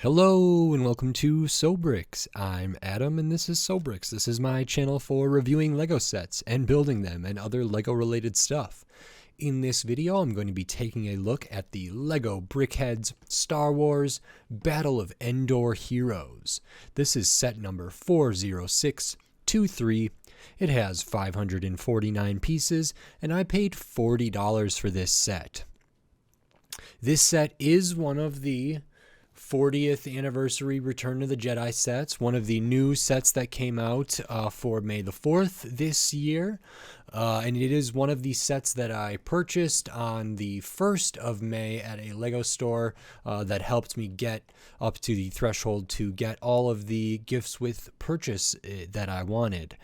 Hello and welcome to Sobrix. I'm Adam and this is Sobrix. This is my channel for reviewing Lego sets and building them and other Lego related stuff. In this video, I'm going to be taking a look at the Lego Brickheadz Star Wars Battle of Endor Heroes. This is set number 40623. It has 549 pieces and I paid $40 for this set. This set is one of the 40th anniversary Return to the Jedi sets, one of the new sets that came out for May the 4th this year. And it is one of the sets that I purchased on the 1st of May at a Lego store that helped me get up to the threshold to get all of the gifts with purchase that I wanted.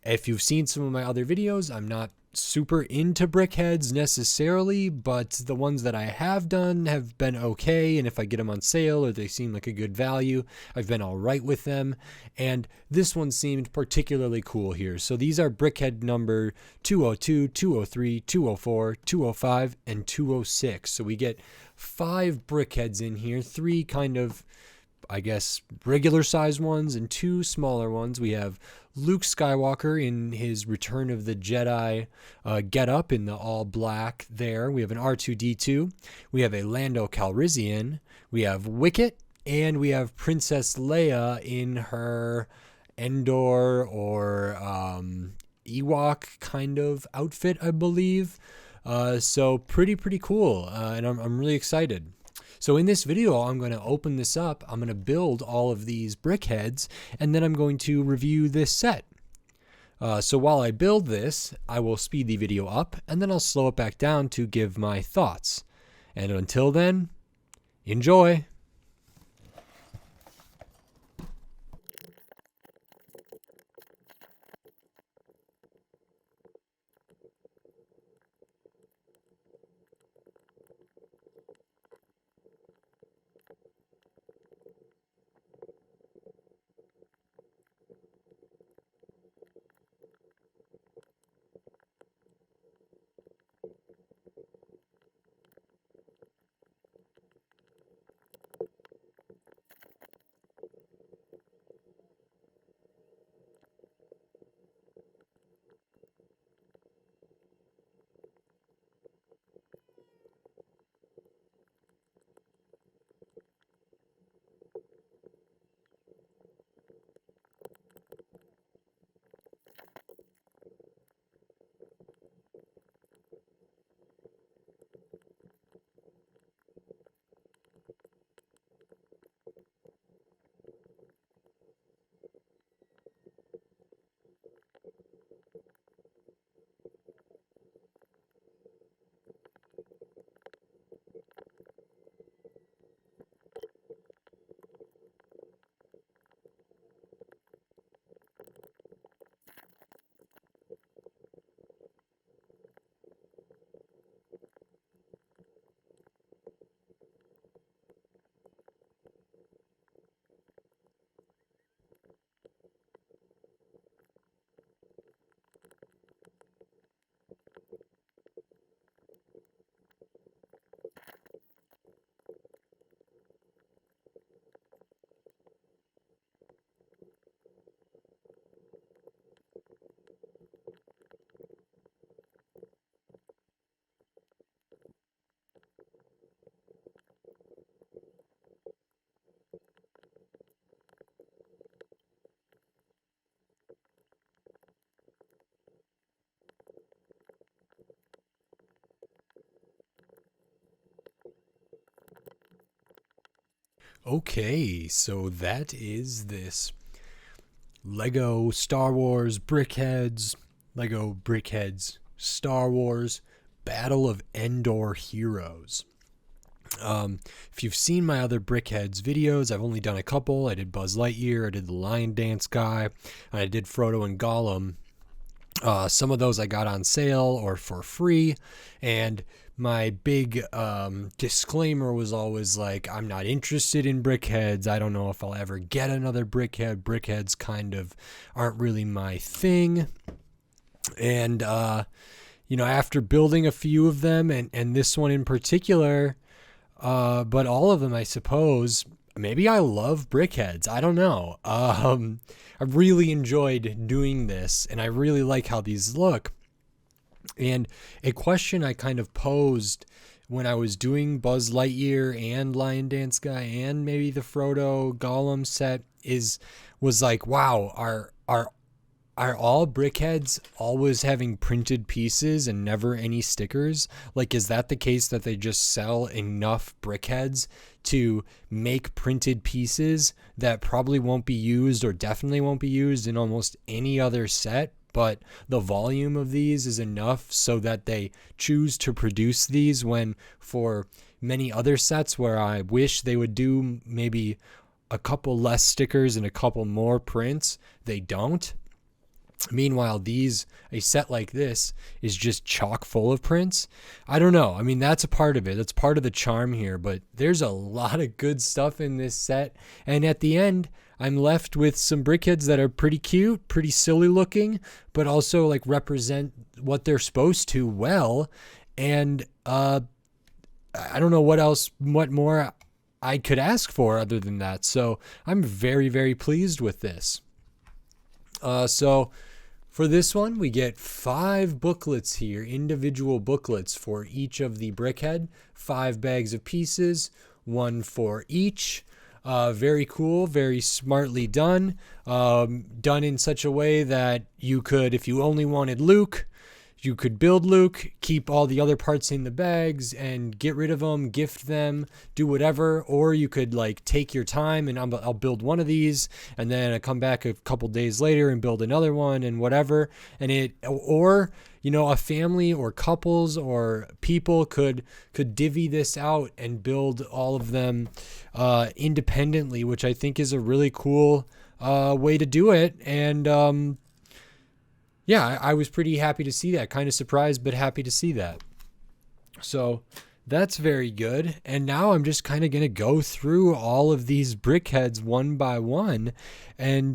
If you've seen some of my other videos, I'm not super into Brickheadz necessarily, but the ones that I have done have been okay, and if I get them on sale or they seem like a good value, I've been all right with them, and this one seemed particularly cool here. So these are Brickhead number 202, 203, 204, 205, and 206. So we get 5 Brickheads in here, 3 kind of, I guess, regular size ones and 2 smaller ones. We have Luke Skywalker in his Return of the Jedi get-up in the all black there. We have an R2-D2. We have a Lando Calrissian. We have Wicket. And we have Princess Leia in her Endor or Ewok kind of outfit, I believe. So pretty cool. And I'm really excited. So in this video, I'm going to open this up, I'm going to build all of these Brickheads, and then I'm going to review this set. So while I build this, I will speed the video up, and then I'll slow it back down to give my thoughts. And until then, enjoy! Okay, so that is this Lego Star Wars Brickheadz, Lego Brickheadz Star Wars Battle of Endor Heroes. If you've seen my other Brickheadz videos, I've only done a couple. I did Buzz Lightyear, I did the Lion Dance guy, and I did Frodo and Gollum. Some of those I got on sale or for free, and my big disclaimer was always like, I'm not interested in Brickheadz. I don't know if I'll ever get another Brickhead. Brickheadz kind of aren't really my thing. And, after building a few of them, and this one in particular, But all of them, I suppose, maybe I love brickheads. I don't know. I really enjoyed doing this, and I really like how these look. And a question I kind of posed when I was doing Buzz Lightyear and Lion Dance Guy and maybe the Frodo Gollum set was like, wow, are all brickheads always having printed pieces and never any stickers? Like, is that the case, that they just sell enough brickheads to make printed pieces that probably won't be used, or definitely won't be used in almost any other set, but the volume of these is enough so that they choose to produce these, when for many other sets where I wish they would do maybe a couple less stickers and a couple more prints, they don't? Meanwhile, a set like this is just chock full of prints. I don't know. I mean, that's a part of it. That's part of the charm here, but there's a lot of good stuff in this set. And at the end, I'm left with some brickheads that are pretty cute, pretty silly looking, but also like represent what they're supposed to well. And I don't know what more I could ask for other than that. So I'm very, very pleased with this. So for this one, we get 5 booklets here, individual booklets for each of the brickhead, 5 bags of pieces, 1 for each. Very cool, very smartly done. Done in such a way that you could, if you only wanted Luke, you could build Luke, keep all the other parts in the bags and get rid of them, gift them, do whatever. Or you could like take your time and I'll build one of these and then I come back a couple days later and build another one and whatever. And or a family or couples or people could divvy this out and build all of them independently, which I think is a really cool way to do it. And yeah, I was pretty happy to see that. Kind of surprised, but happy to see that. So that's very good. And now I'm just kind of going to go through all of these brickheads one by one and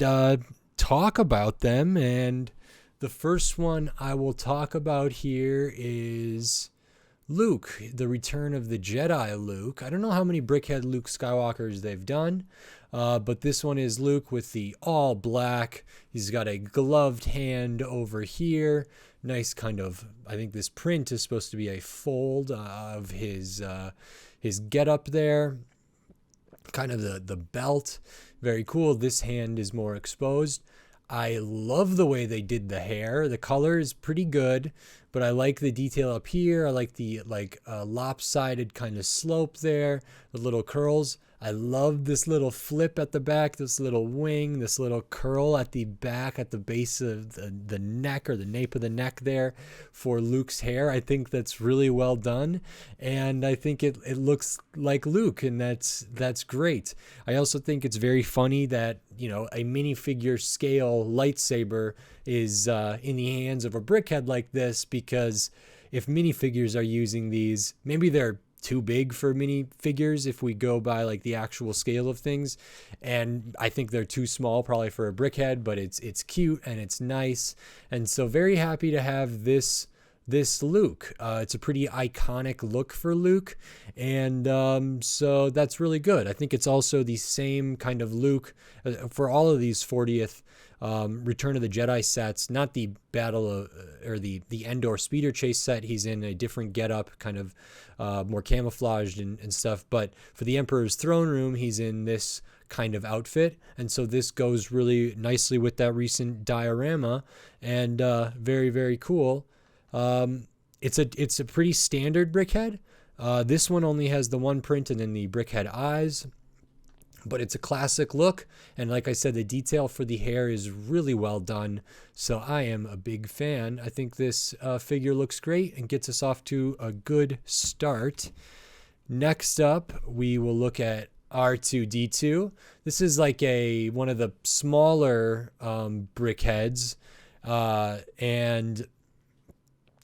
talk about them. And the first one I will talk about here is Luke, the Return of the Jedi Luke. I don't know how many brickhead Luke Skywalkers they've done, but this one is Luke with the all black. He's got a gloved hand over here. Nice kind of, I think this print is supposed to be a fold of his getup there. Kind of the belt. Very cool. This hand is more exposed. I love the way they did the hair. The color is pretty good, but I like the detail up here. I like the lopsided kind of slope there, the little curls. I love this little flip at the back, this little wing, this little curl at the back, at the base of the neck or the nape of the neck there for Luke's hair. I think that's really well done, and I think it looks like Luke, and that's great. I also think it's very funny that a minifigure scale lightsaber is in the hands of a brickhead like this, because if minifigures are using these, maybe they're too big for minifigures if we go by like the actual scale of things, and I think they're too small probably for a brickhead, but it's cute and it's nice, and so very happy to have this Luke. It's a pretty iconic look for Luke, and so that's really good. I think it's also the same kind of Luke for all of these 40th Return of the Jedi sets, not the or the Endor speeder chase set. He's in a different getup, kind of more camouflaged and stuff, but for the Emperor's Throne Room, he's in this kind of outfit, and so this goes really nicely with that recent diorama, and very, very cool. It's a pretty standard brickhead. This one only has the one print and then the brickhead eyes, but it's a classic look, and like I said, the detail for the hair is really well done, so I am a big fan. I think this figure looks great and gets us off to a good start. Next up, we will look at R2-D2. This is like one of the smaller brickheads, and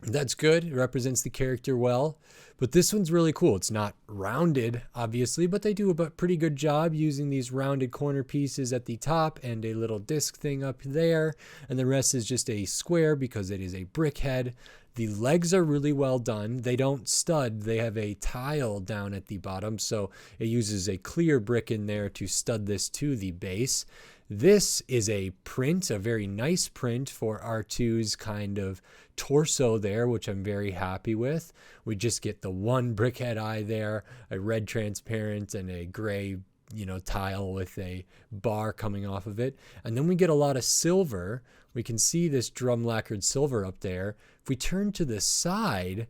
that's good. It represents the character well. But this one's really cool. It's not rounded, obviously, but they do a pretty good job using these rounded corner pieces at the top and a little disc thing up there. And the rest is just a square because it is a brickhead. The legs are really well done. They don't stud. They have a tile down at the bottom, so it uses a clear brick in there to stud this to the base. This is a print, a very nice print for R2's kind of torso there, which I'm very happy with. We just get the one brickhead eye there, a red transparent and a gray, tile with a bar coming off of it. And then we get a lot of silver. We can see this drum lacquered silver up there. If we turn to the side,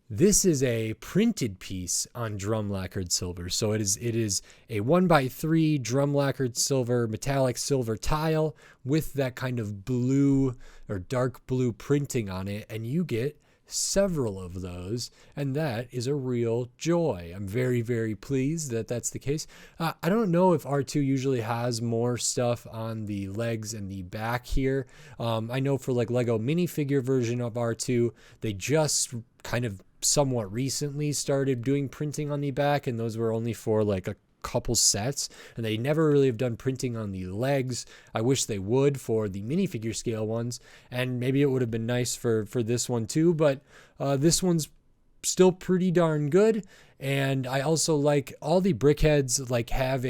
this is a printed piece on drum lacquered silver. So it is a 1x3 drum lacquered silver, metallic silver tile with that kind of blue or dark blue printing on it. And you get several of those, and that is a real joy. I'm very, very pleased that that's the case. I don't know if R2 usually has more stuff on the legs and the back here. I know for like Lego minifigure version of R2, they just kind of somewhat recently started doing printing on the back, and those were only for like a couple sets, and they never really have done printing on the legs. I wish they would for the minifigure scale ones, and maybe it would have been nice for this one too, but this one's still pretty darn good. And I also like all the brickheads like have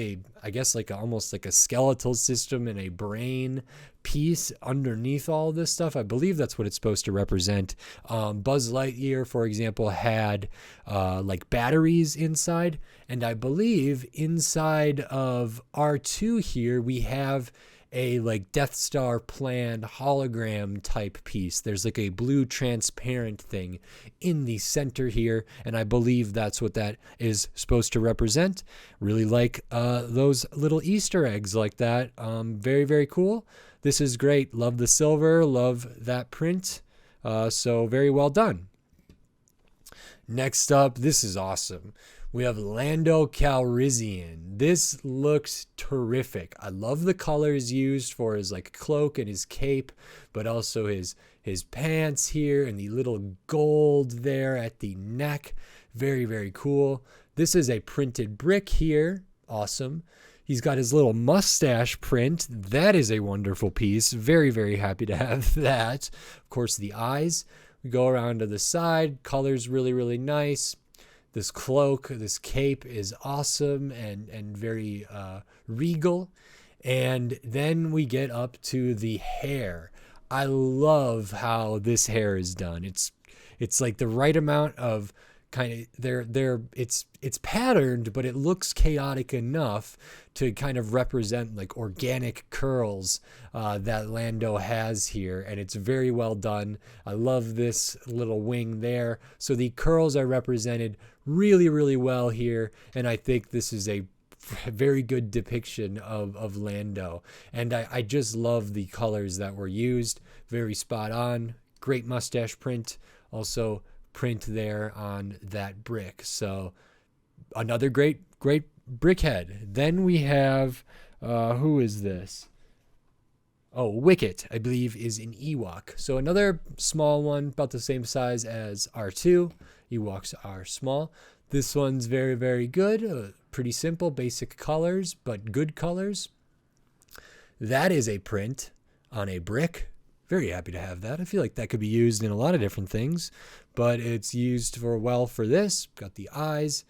almost like a skeletal system and a brain piece underneath all this stuff. I believe that's what it's supposed to represent. Buzz Lightyear, for example, had like batteries inside, and I believe inside of R2 here we have a like Death Star planned hologram type piece. There's like a blue transparent thing in the center here, and I believe that's what that is supposed to represent. Really like those little Easter eggs like that. Very, very cool. This is great. Love the silver, love that print. So very well done. Next up, this is awesome. We have Lando Calrissian. This looks terrific. I love the colors used for his like cloak and his cape, but also his pants here and the little gold there at the neck. Very, very cool. This is a printed brick here. Awesome. He's got his little mustache print. That is a wonderful piece. Very, very happy to have that. Of course, the eyes. We go around to the side. Colors really, really nice. This cloak, this cape is awesome and very regal. And then we get up to the hair. I love how this hair is done. It's like the right amount of kind of it's patterned, but it looks chaotic enough to kind of represent like organic curls that Lando has here, and it's very well done. I love this little wing there. So the curls are represented really, really well here, and I think this is a very good depiction of Lando. And I just love the colors that were used. Very spot on. Great mustache print. Also print there on that brick. So another great brickhead. Then we have who is this? Oh, Wicket, I believe, is an Ewok. So another small one, about the same size as R2. Ewoks are small. This one's very, very good. Pretty simple, basic colors, but good colors. That is a print on a brick. Very happy to have that. I feel like that could be used in a lot of different things, but it's used for this. Got the eyes.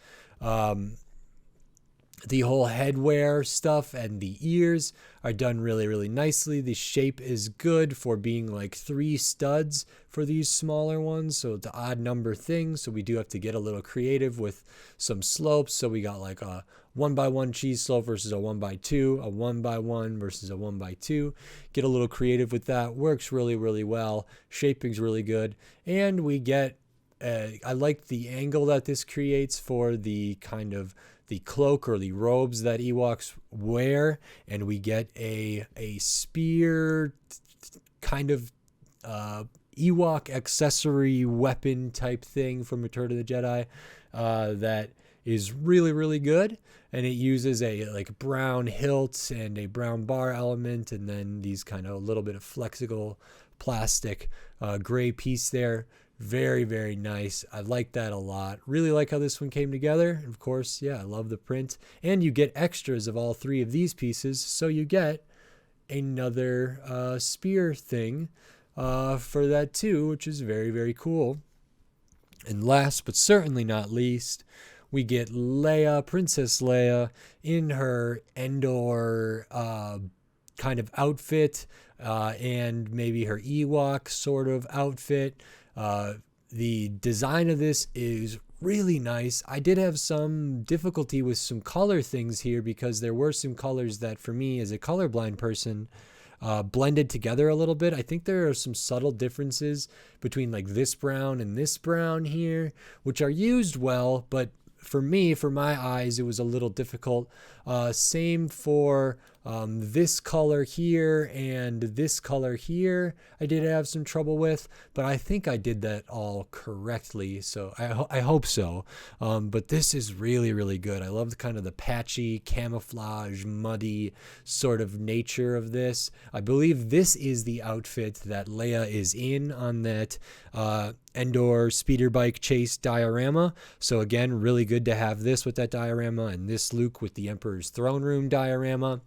The whole headwear stuff and the ears are done really, really nicely. The shape is good for being like 3 studs for these smaller ones. So it's an odd number thing. So we do have to get a little creative with some slopes. So we got like a 1x1 cheese slope versus a 1x2, a 1x1 versus a 1x2. Get a little creative with that. Works really, really well. Shaping's really good. And we get, I like the angle that this creates for the kind of the cloak or the robes that Ewoks wear, and we get a spear kind of Ewok accessory weapon type thing from Return of the Jedi that is really, really good. And it uses a like brown hilt and a brown bar element, and then these kind of a little bit of flexible plastic gray piece there. Very, very nice. I like that a lot. Really like how this one came together. Of course, yeah, I love the print. And you get extras of all 3 of these pieces. So you get another spear thing for that too, which is very, very cool. And last but certainly not least, we get Leia, Princess Leia, in her Endor kind of outfit, and maybe her Ewok sort of outfit. The design of this is really nice. I did have some difficulty with some color things here because there were some colors that, for me as a colorblind person, blended together a little bit. I think there are some subtle differences between like this brown and this brown here, which are used well, but for me, for my eyes, it was a little difficult. Same for this color here and this color here. I did have some trouble with, but I think I did that all correctly. So I hope so. But this is really, really good. I love the kind of the patchy, camouflage, muddy sort of nature of this. I believe this is the outfit that Leia is in on that Endor speeder bike chase diorama. So again, really good to have this with that diorama, and this Luke with the Emperor's throne room diorama.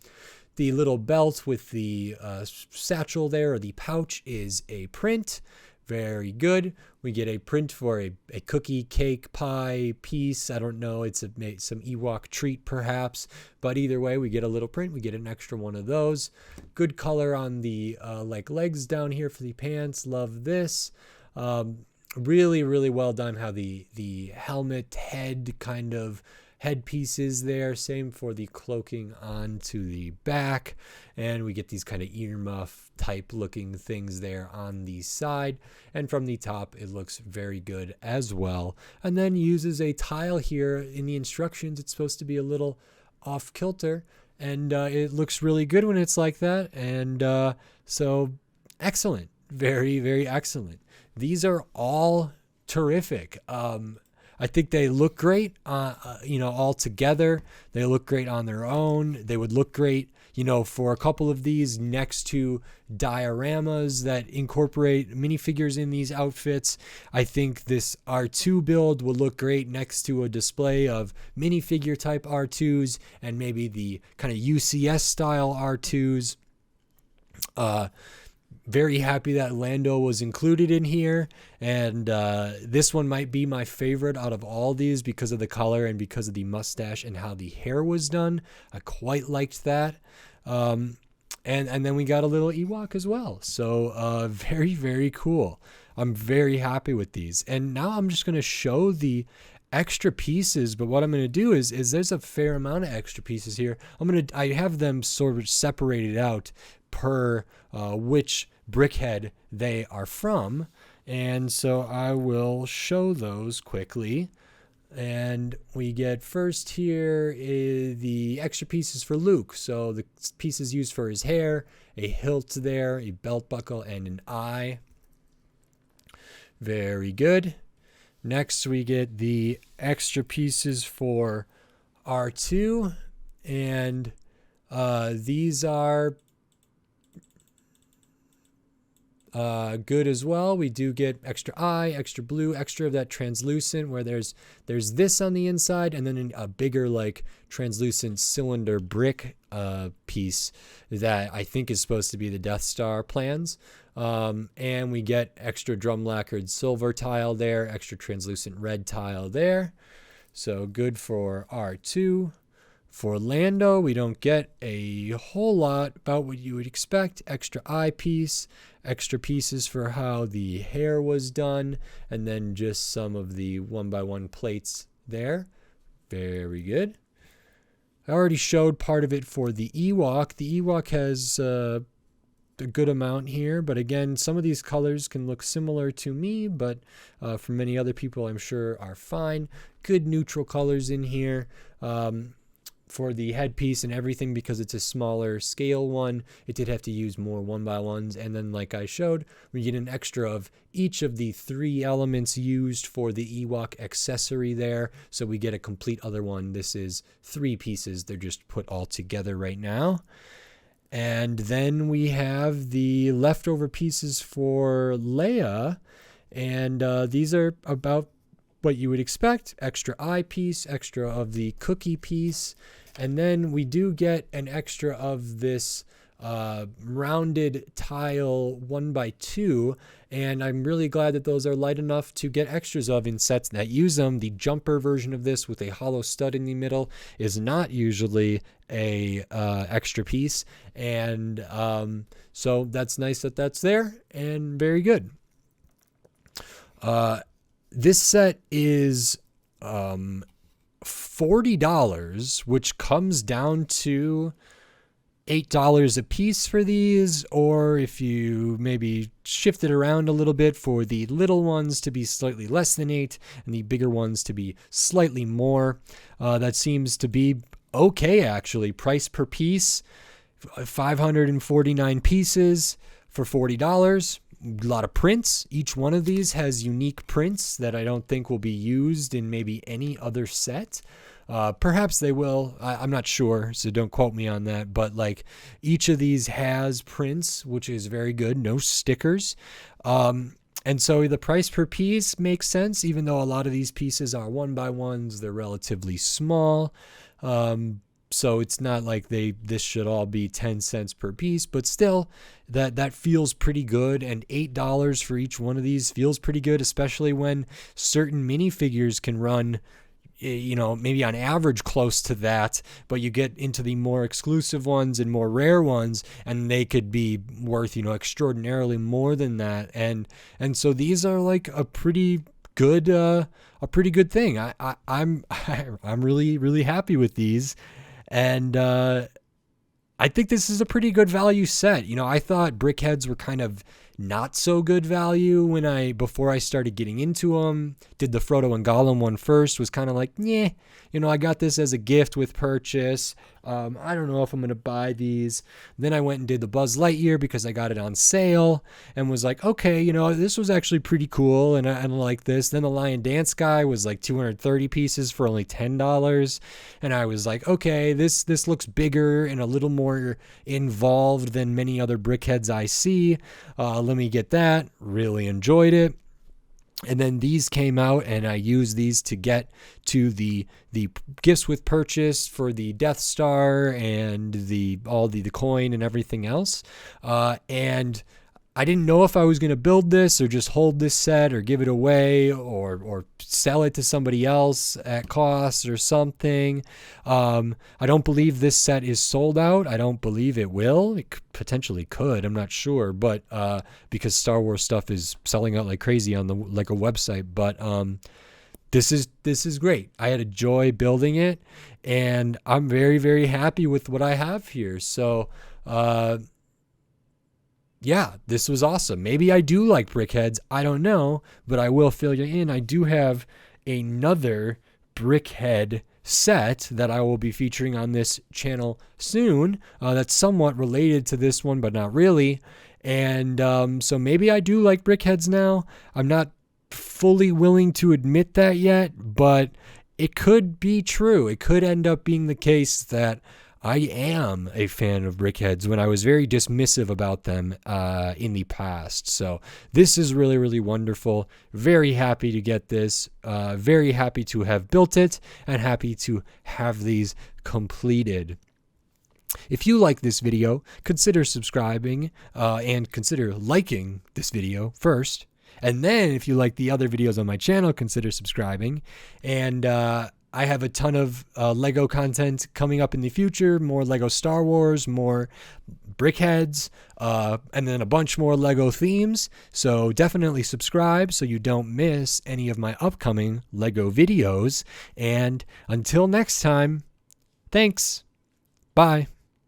The little belt with the satchel there, or the pouch, is a print. Very good. We get a print for a cookie, cake, pie piece. I don't know. It's some Ewok treat perhaps. But either way, we get a little print. We get an extra one of those. Good color on the like legs down here for the pants. Love this. Really, really well done how the helmet head kind of headpieces there. Same for the cloaking onto the back. And we get these kind of earmuff type looking things there on the side. And from the top, it looks very good as well. And then uses a tile here in the instructions. It's supposed to be a little off kilter. And it looks really good when it's like that. And so excellent. Very, very excellent. These are all terrific. I think they look great, all together. They look great on their own. They would look great, for a couple of these next to dioramas that incorporate minifigures in these outfits. I think this R2 build would look great next to a display of minifigure type R2s and maybe the kind of UCS style R2s. Very happy that Lando was included in here, and this one might be my favorite out of all these because of the color and because of the mustache and how the hair was done. I quite liked that. And then we got a little Ewok as well. So very, very cool. I'm very happy with these. And now I'm just going to show the extra pieces, but what I'm going to do is there's a fair amount of extra pieces here. I have them sort of separated out per which brickhead they are from, and so I will show those quickly. And we get first here is the extra pieces for Luke. So the pieces used for his hair, a hilt there, a belt buckle, and an eye. Very good. Next we get the extra pieces for R2, and these are good as well. We do get extra eye, extra blue, extra of that translucent, where there's this on the inside, and then a bigger like translucent cylinder brick piece that I think is supposed to be the Death Star plans. And we get extra drum lacquered silver tile there, extra translucent red tile there. So good for R2. For Lando, we don't get a whole lot about what you would expect. Extra eyepiece, extra pieces for how the hair was done, and then just some of the 1x1 plates there. Very good. I already showed part of it for the Ewok. The Ewok has a good amount here, but again, some of these colors can look similar to me, but for many other people, I'm sure are fine. Good neutral colors in here. For the headpiece and everything, because it's a smaller scale one, it did have to use more 1x1s. And then like I showed, we get an extra of each of the 3 elements used for the Ewok accessory there. So we get a complete other one. This is 3 pieces. They're just put all together right now. And then we have the leftover pieces for Leia. And these are about what you would expect. Extra eyepiece, extra of the cookie piece. And then we do get an extra of this rounded tile 1x2, and I'm really glad that those are light enough to get extras of in sets that use them. The jumper version of this with a hollow stud in the middle is not usually a extra piece, and so that's nice that that's there, and very good. This set is $40, which comes down to $8 a piece for these, or if you maybe shift it around a little bit for the little ones to be slightly less than 8 and the bigger ones to be slightly more. That seems to be okay, actually. Price per piece, 549 pieces for $40. A lot of prints. Each one of these has unique prints that I don't think will be used in maybe any other set. Perhaps they will. I'm not sure, so don't quote me on that. But like each of these has prints, which is very good. No stickers. And so the price per piece makes sense, even though a lot of these pieces are 1x1s. They're relatively small. So it's not like this should all be 10 cents per piece, but still that feels pretty good. And $8 for each one of these feels pretty good, especially when certain minifigures can run, maybe on average close to that, but you get into the more exclusive ones and more rare ones, and they could be worth, extraordinarily more than that. And so these are like a pretty good thing. I'm really, really happy with these. And I think this is a pretty good value set. I thought Brickheads were kind of not so good value before I started getting into them. Did the Frodo and Gollum one first, was kind of like, yeah, I got this as a gift with purchase. I don't know if I'm going to buy these. Then I went and did the Buzz Lightyear because I got it on sale and was like, okay, this was actually pretty cool. And I like this. Then the Lion Dance guy was like 230 pieces for only $10. And I was like, okay, this looks bigger and a little more involved than many other Brickheads I see. Let me get that. Really enjoyed it. And then these came out, and I used these to get to the gifts with purchase for the Death Star and the coin and everything else. And I didn't know if I was going to build this or just hold this set or give it away or sell it to somebody else at cost or something. I don't believe this set is sold out. I don't believe it will. It potentially could. I'm not sure, but because Star Wars stuff is selling out like crazy on a website. But this is great. I had a joy building it, and I'm very, very happy with what I have here. So. Yeah, this was awesome. Maybe I do like Brickheads. I don't know, but I will fill you in. I do have another Brickhead set that I will be featuring on this channel soon. That's somewhat related to this one, but not really. And so maybe I do like Brickheads now. I'm not fully willing to admit that yet, but it could be true. It could end up being the case that I am a fan of Brickheads when I was very dismissive about them in the past. So this is really, really wonderful. Very happy to get this. Very happy to have built it and happy to have these completed. If you like this video, consider subscribing and consider liking this video first. And then if you like the other videos on my channel, consider subscribing. And I have a ton of Lego content coming up in the future, more Lego Star Wars, more Brickheads, and then a bunch more Lego themes. So definitely subscribe so you don't miss any of my upcoming Lego videos. And until next time, thanks. Bye.